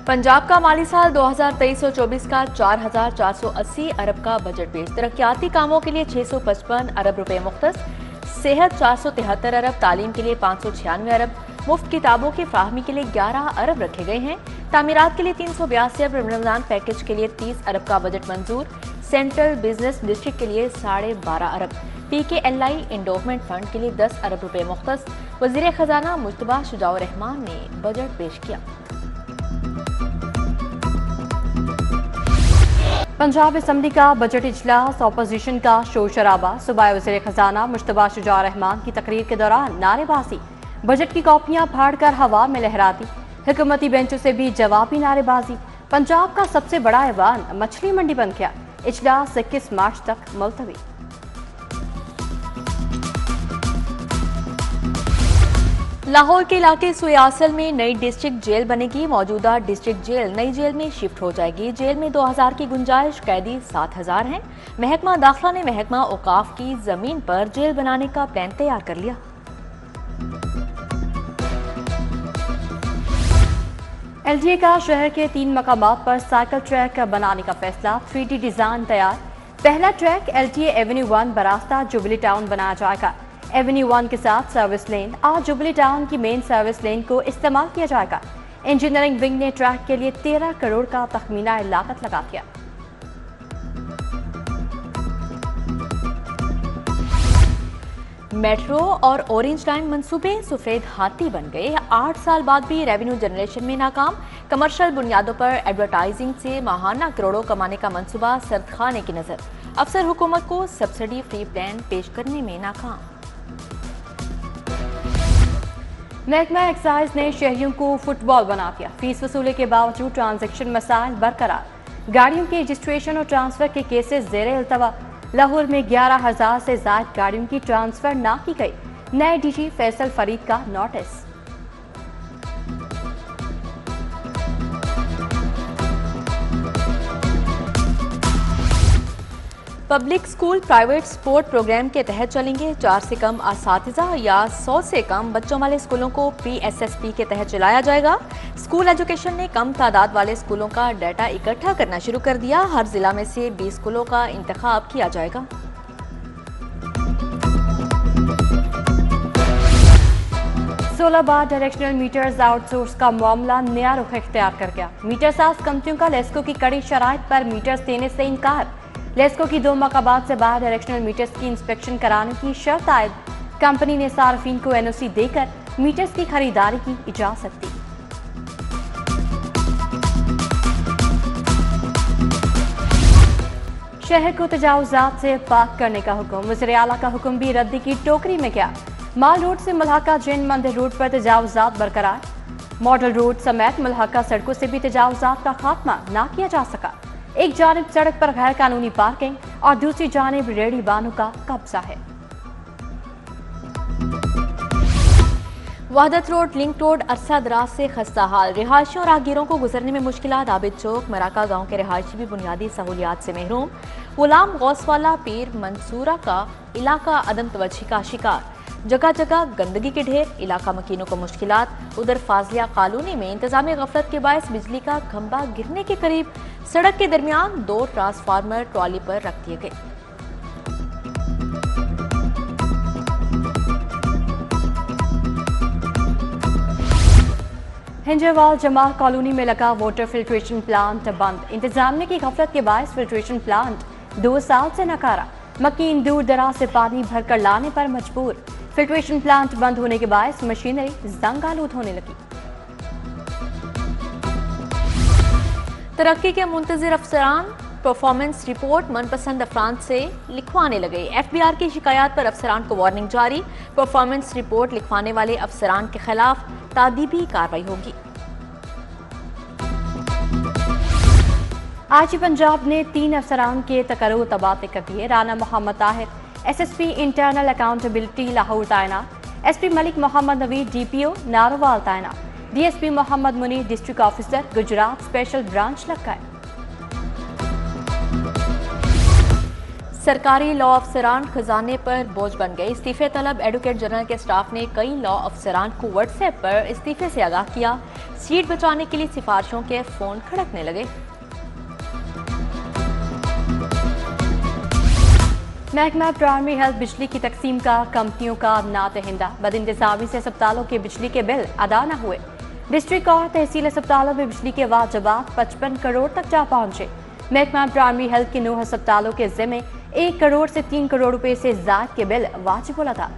पंजाब का माली साल 2023-24 का 4,480 अरब का बजट पेश। तरक्याती कामों के लिए 655 अरब रुपए मुख्तस, सेहत 473 अरब, तालीम के लिए 596 अरब, मुफ्त किताबों की फ्राहमी के लिए 11 अरब रखे गए हैं। तामीरात के लिए 382 अरब, रमजान पैकेज के लिए 30 अरब का बजट मंजूर। सेंट्रल बिजनेस डिस्ट्रिक्ट के लिए 12.5 अरब, PKLI इंडोवमेंट फंड के लिए 10 अरब रुपए मुख्तस। वजीर खजाना मुश्तबा शुजाउर रहमान ने बजट पेश किया। पंजाब असम्बली का बजट इजलास, अपोजिशन का शोर शराबा, सूबाई वज़ीर खजाना मुश्तबा शुजाउर रहमान की तकरीर के दौरान नारेबाजी, बजट की कॉपियां फाड़कर हवा में लहराती, हुकूमती बेंचों से भी जवाबी नारेबाजी। पंजाब का सबसे बड़ा ऐवान मछली मंडी बंद किया। इजलास 21 मार्च तक मुलतवी। लाहौर के इलाके सुयासल में नई डिस्ट्रिक्ट जेल बनेगी। मौजूदा डिस्ट्रिक्ट जेल नई जेल में शिफ्ट हो जाएगी। जेल में 2000 की गुंजाइश, कैदी 7000 हैं। महकमा दाखिला ने महकमा औकाफ की जमीन पर जेल बनाने का प्लान तैयार कर लिया। LGA का शहर के 3 मकामात पर साइकिल ट्रैक बनाने का फैसला। 3D डिजाइन तैयार। पहला ट्रैक LTA एवेन्यू 1 बरास्ता जुबली टाउन बनाया जाएगा। एवेन्यू 1 के साथ सर्विस लेन आज जुबली टाउन की मेन सर्विस लेन को इस्तेमाल किया जाएगा। इंजीनियरिंग विंग ने ट्रैक के लिए 13 करोड़ का तखमीना लागत लगा दिया। मेट्रो और ऑरेंज लाइन मंसूबे सफेद हाथी बन गए। 8 साल बाद भी रेवेन्यू जनरेशन में नाकाम। कमर्शियल बुनियादों पर एडवर्टाइजिंग से माहाना करोड़ों कमाने का मंसूबा सर्द खाने की नजर। अफसर हुकूमत को सब्सिडी फ्री प्लान पेश करने में नाकाम। महकमा एक्साइज ने शहरियों को फुटबॉल बना दिया। फीस वसूले के बावजूद ट्रांजैक्शन मसाइल बरकरार। गाड़ियों के रजिस्ट्रेशन और ट्रांसफर के केसेस ज़ेरे इल्तवा। लाहौर में 11,000 से ज़ायद गाड़ियों की ट्रांसफर ना की गई। नए DG फैसल फरीद का नोटिस। Public school private sport program के तहत चलेंगे। 4 से कम असातिज़ा या 100 से कम बच्चों वाले स्कूलों को PSSP के तहत चलाया जाएगा। स्कूल एजुकेशन ने कम तादाद वाले स्कूलों का डाटा इकट्ठा करना शुरू कर दिया। हर जिला में से 20 स्कूलों का इंतखाब किया जाएगा। सोलहबाद डायरेक्शनल मीटर्स आउटसोर्स का मामला नया रुख इख्तियार कर गया। मीटर साज कंपनियों का लेस्को की कड़ी शराइत पर मीटर्स देने से इनकार। लेस्को की 2 मकाबात से बाहर डायरेक्शनल मीटर्स की इंस्पेक्शन कराने की शर्त आयद। कंपनी ने सार्फिन को NOC देकर मीटर्स की खरीदारी की इजाजत दी। शहर को तजावुजात से पाक करने का हुक्म। वज़ीर आला का हुक्म भी रद्दी की टोकरी में गया। माल रोड से मुल्हाका जैन मंदिर रोड पर तजावुजात बरकरार। मॉडल रोड समेत मुल्हाका सड़कों से भी तजावुजात का खात्मा ना किया जा सका। एक जानिब सड़क पर गैर कानूनी पार्किंग और दूसरी जानिब रेहड़ी बानों का कब्जा है। वहदत रोड, लिंक रोड अरसा दराज से खस्ता हाल। रिहायशियों और राहगीरों को गुजरने में मुश्किलात। आबिद चौक, मराका गांव के रिहायशी भी बुनियादी सहूलियात से महरूम। गुलाम गौसवाला पीर मंसूरा का इलाका अदम तवज्जो का शिकार। जगह जगह गंदगी के ढेर। इलाका मकीनों को मुश्किलात। उधर फाजिलिया कॉलोनी में इंतजामी गफलत के बायस बिजली का खंभा गिरने के करीब सड़क के दरमियान 2 ट्रांसफार्मर ट्रॉली पर रख दिए गए। हिंजरवाल जमाल कॉलोनी में लगा वाटर फिल्ट्रेशन प्लांट बंद। इंतजामिया की गफलत के बायस फिल्ट्रेशन प्लांट 2 साल से नकारा। मकीन दूर दराज से पानी भरकर लाने पर मजबूर। फिल्ट्रेशन प्लांट बंद होने के बायस मशीनरी जंग आलूद होने लगी। तरक्की के मुंतजिर अफसरान परफॉर्मेंस रिपोर्ट मनपसंद अफराद से लिखवाने लगे। FBR की शिकायत पर अफसरान को वार्निंग जारी। परफॉर्मेंस रिपोर्ट लिखवाने वाले अफसरान के खिलाफ तादीबी कार्रवाई होगी। आज पंजाब ने 3 अफसरान के तकर्रुर तबादले कर दिए। Rana Mohammad Tahir SSP internal accountability Lahore तैनात। SP मलिक मोहम्मद नवीद DPO नारोवाल तैनात। DSP Mohammad Munir district officer Gujrat special branch लगाए। सरकारी लॉ अफसरान खजाने पर बोझ बन गए। इस्तीफे तलब एडवोकेट जनरल के स्टाफ ने कई लॉ अफसरान को व्हाट्सएप पर इस्तीफे से आगाह किया। सीट बचाने के लिए सिफारिशों के फोन खड़कने लगे। महकमा प्राइमरी हेल्थ बिजली की तकसीम का कंपनियों का नातहिंदा, बदइंतजामी से अस्पतालों के बिजली के बिल अदा न हुए। डिस्ट्रिक्ट और तहसील अस्पतालों में बिजली के वाजबात 55 करोड़ तक जा पहुंचे। महकमा प्राइमरी हेल्थ के 9 अस्पतालों के जिम्मे 1 करोड़ से 3 करोड़ रुपए से ज्यादा के बिल वाजिब था।